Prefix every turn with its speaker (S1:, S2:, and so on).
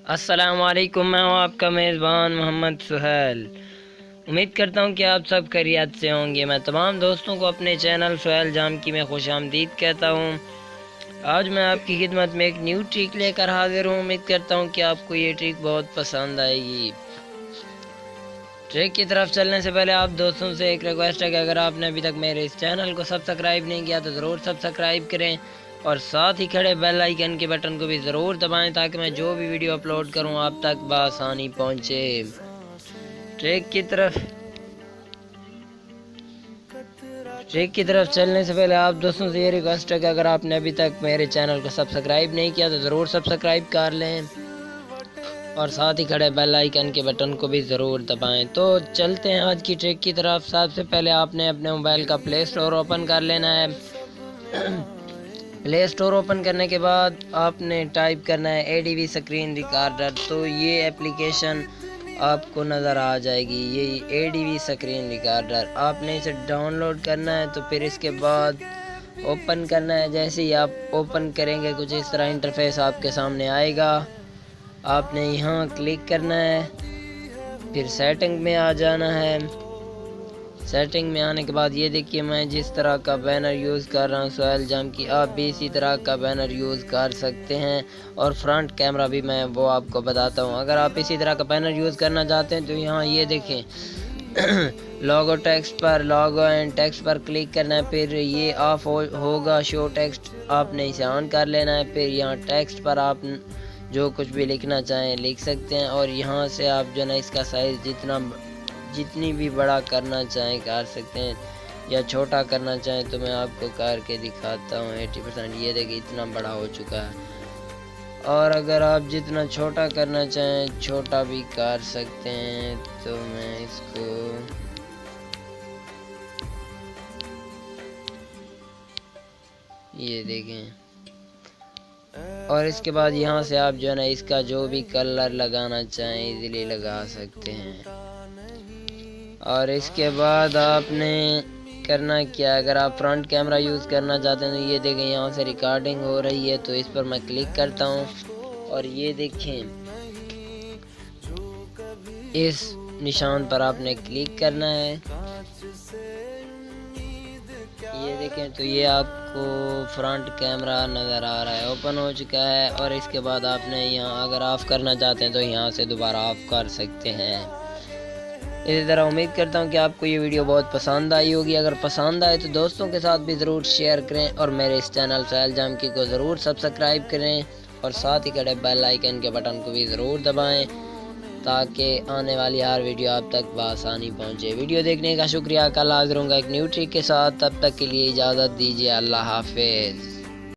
S1: السلام علیکم، میں ہوں آپ کا میزبان محمد سہیل۔ امید کرتا ہوں کہ آپ سب خیریت سے ہوں گے۔ میں تمام دوستوں کو اپنے چینل سہیل جام کی میں خوش آمدید کہتا ہوں۔ آج میں آپ کی خدمت میں ایک نیو ٹرک لے کر حاضر ہوں۔ امید کرتا ہوں کہ آپ کو یہ ٹرک بہت پسند آئے گی۔ ٹرک کی طرف چلنے سے پہلے آپ دوستوں سے ایک ریکویسٹ ہے کہ اگر آپ نے ابھی تک میرے اس چینل کو سبسکرائب نہیں کیا تو ضرور سبسکرائب کریں اور ساتھ ہی کھڑے بیل آئیکن کے بٹن کو بھی ضرور دبائیں تاکہ میں جو بھی ویڈیو اپلوڈ کروں آپ تک بآسانی پہنچے۔ ٹرک کی طرف چلنے سے پہلے آپ دوستوں سے یہ ریکویسٹ ہے کہ اگر آپ نے ابھی تک میرے چینل کو سبسکرائب نہیں کیا تو ضرور سبسکرائب کر لیں اور ساتھ ہی کھڑے بیل آئیکن کے بٹن کو بھی ضرور دبائیں۔ تو چلتے ہیں آج کی ٹرک کی طرف۔ سب سے پہلے آپ نے اپنے موبائل کا پلے اسٹور اوپن کر لینا ہے۔ پلے اسٹور اوپن کرنے کے بعد آپ نے ٹائپ کرنا ہے ADV اسکرین ریکارڈر۔ تو یہ اپلیکیشن آپ کو نظر آ جائے گی، یہ ADV اسکرین ریکارڈر۔ آپ نے اسے ڈاؤن لوڈ کرنا ہے، تو پھر اس کے بعد اوپن کرنا ہے۔ جیسے ہی آپ اوپن کریں گے کچھ اس طرح انٹرفیس آپ کے سامنے آئے گا۔ آپ نے یہاں کلک کرنا ہے، پھر سیٹنگ میں آ جانا ہے۔ سیٹنگ میں آنے کے بعد یہ دیکھیے میں جس طرح کا بینر یوز کر رہا ہوں سہیل جام کی، آپ بھی اسی طرح کا بینر یوز کر سکتے ہیں اور فرنٹ کیمرہ بھی میں وہ آپ کو بتاتا ہوں۔ اگر آپ اسی طرح کا بینر یوز کرنا چاہتے ہیں تو یہاں یہ دیکھیں لوگو ٹیکسٹ پر، لوگو اینڈ ٹیکسٹ پر کلک کرنا ہے، پھر یہ آف ہوگا شو ٹیکسٹ، آپ نے اسے آن کر لینا ہے۔ پھر یہاں ٹیکسٹ پر آپ جو کچھ بھی لکھنا چاہیں لکھ سکتے ہیں اور یہاں سے آپ جو نا اس کا سائز جتنی بھی بڑا کرنا چاہیں کر سکتے ہیں یا چھوٹا کرنا چاہیں تو میں آپ کو کر کے دکھاتا ہوں۔ 80% یہ دیکھیں اتنا بڑا ہو چکا ہے، اور اگر آپ جتنا چھوٹا کرنا چاہیں چھوٹا بھی کر سکتے ہیں۔ تو میں اس کو یہ دیکھیں، اور اس کے بعد یہاں سے آپ جو ہے نا اس کا جو بھی کلر لگانا چاہیں ایزیلی لگا سکتے ہیں۔ اور اس کے بعد آپ نے کرنا کیا، اگر آپ فرنٹ کیمرہ یوز کرنا چاہتے ہیں تو یہ دیکھیں یہاں سے ریکارڈنگ ہو رہی ہے، تو اس پر میں کلک کرتا ہوں اور یہ دیکھیں اس نشان پر آپ نے کلک کرنا ہے۔ یہ دیکھیں تو یہ آپ کو فرنٹ کیمرہ نظر آ رہا ہے، اوپن ہو چکا ہے۔ اور اس کے بعد آپ نے یہاں اگر آف کرنا چاہتے ہیں تو یہاں سے دوبارہ آف کر سکتے ہیں۔ اسی طرح امید کرتا ہوں کہ آپ کو یہ ویڈیو بہت پسند آئی ہوگی۔ اگر پسند آئے تو دوستوں کے ساتھ بھی ضرور شیئر کریں اور میرے اس چینل سہیل جام کی کو ضرور سبسکرائب کریں اور ساتھ ہی کھڑے بیل آئیکن کے بٹن کو بھی ضرور دبائیں تاکہ آنے والی ہر ویڈیو آپ تک بآسانی پہنچے۔ ویڈیو دیکھنے کا شکریہ۔ کل حاضر ہوں گا ایک نیو ٹرک کے ساتھ، تب تک کے لیے اجازت دیجیے۔ اللہ حافظ۔